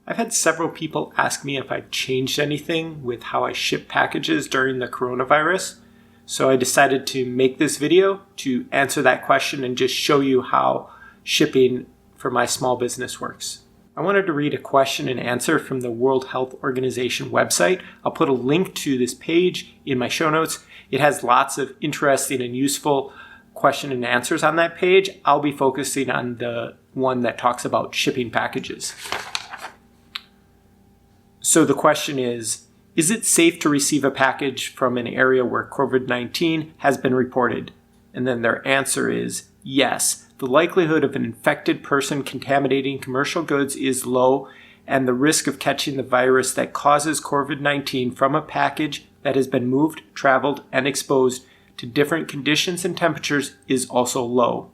I've had several people ask me if I've changed anything with how I ship packages during the coronavirus. So I decided to make this video to answer that question and just show you how shipping for my small business works. I wanted to read a question and answer from the World Health Organization website. I'll put a link to this page in my show notes. It has lots of interesting and useful question and answers on that page. I'll be focusing on the one that talks about shipping packages. So the question is it safe to receive a package from an area where COVID-19 has been reported? And then their answer is yes. The likelihood of an infected person contaminating commercial goods is low, and the risk of catching the virus that causes COVID-19 from a package that has been moved, traveled, and exposed to different conditions and temperatures is also low.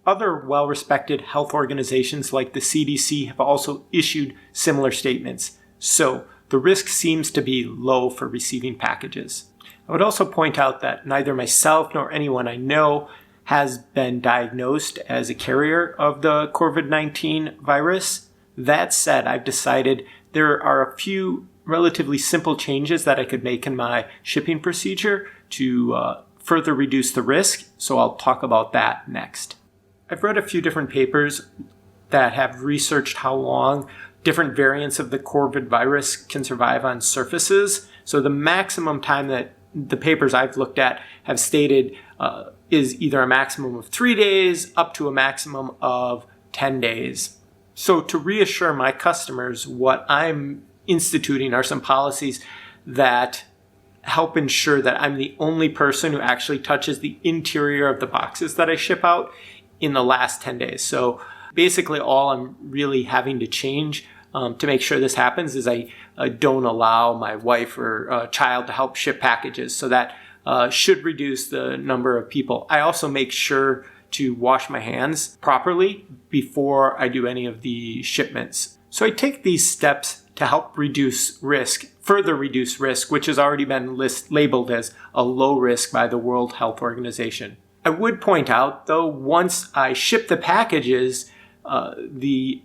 Other well-respected health organizations like the CDC have also issued similar statements, so the risk seems to be low for receiving packages. I would also point out that neither myself nor anyone I know has been diagnosed as a carrier of the COVID-19 virus. That said, I've decided there are a few relatively simple changes that I could make in my shipping procedure to further reduce the risk, so I'll talk about that next. I've read a few different papers that have researched how long different variants of the COVID virus can survive on surfaces. So the maximum time that the papers I've looked at have stated is either a maximum of 3 days up to a maximum of 10 days. So to reassure my customers, what I'm instituting are some policies that help ensure that I'm the only person who actually touches the interior of the boxes that I ship out in the last 10 days. So basically all I'm really having to change to make sure this happens is I don't allow my wife or child to help ship packages. So that should reduce the number of people. I also make sure to wash my hands properly before I do any of the shipments. So I take these steps to help further reduce risk, which has already been labeled as a low risk by the World Health Organization. I would point out, though, once I ship the packages, the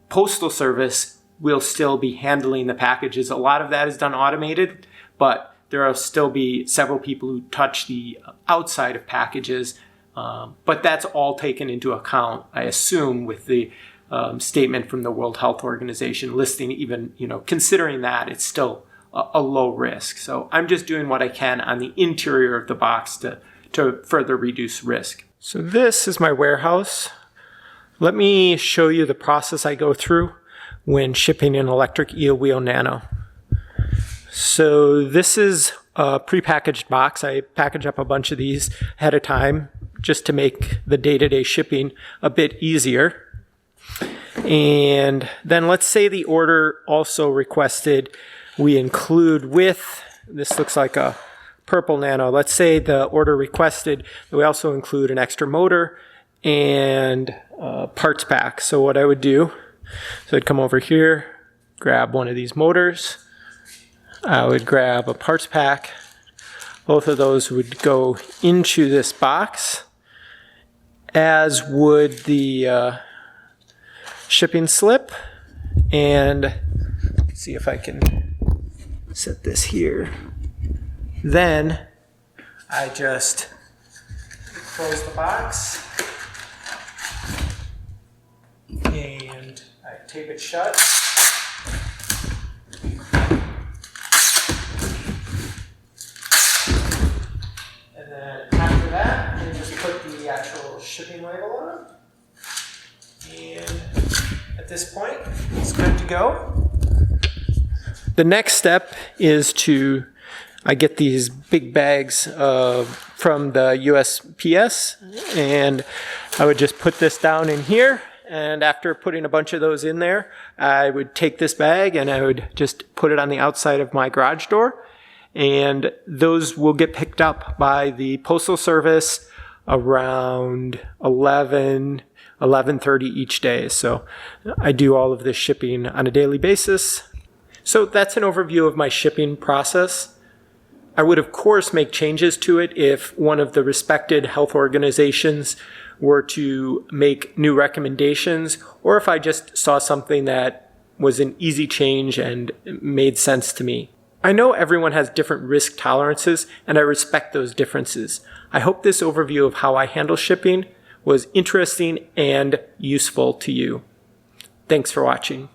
Postal Service will still be handling the packages. A lot of that is done automated, but there will still be several people who touch the outside of packages. But that's all taken into account, I assume, with the statement from the World Health Organization listing even, considering that it's still a low risk. So I'm just doing what I can on the interior of the box to further reduce risk. So this is my warehouse. Let me show you the process I go through when shipping an electric eel wheel nano. So this is a prepackaged box. I package up a bunch of these ahead of time just to make the day-to-day shipping a bit easier. And then let's say the order also requested we include with, this looks like a purple nano. Let's say the order requested that we also include an extra motor and parts pack. So what I would do, I'd come over here, grab one of these motors. I would grab a parts pack. Both of those would go into this box, as would the shipping slip. And let's see if I can set this here. Then I just close the box and I tape it shut. And then after that, I just put the actual shipping label on. And at this point, it's good to go. The next step is I get these big bags from the USPS, and I would just put this down in here. And after putting a bunch of those in there, I would take this bag and I would just put it on the outside of my garage door. And those will get picked up by the Postal Service around 11:30 each day. So I do all of this shipping on a daily basis. So that's an overview of my shipping process. I would, of course, make changes to it if one of the respected health organizations were to make new recommendations, or if I just saw something that was an easy change and made sense to me. I know everyone has different risk tolerances, and I respect those differences. I hope this overview of how I handle shipping was interesting and useful to you. Thanks for watching.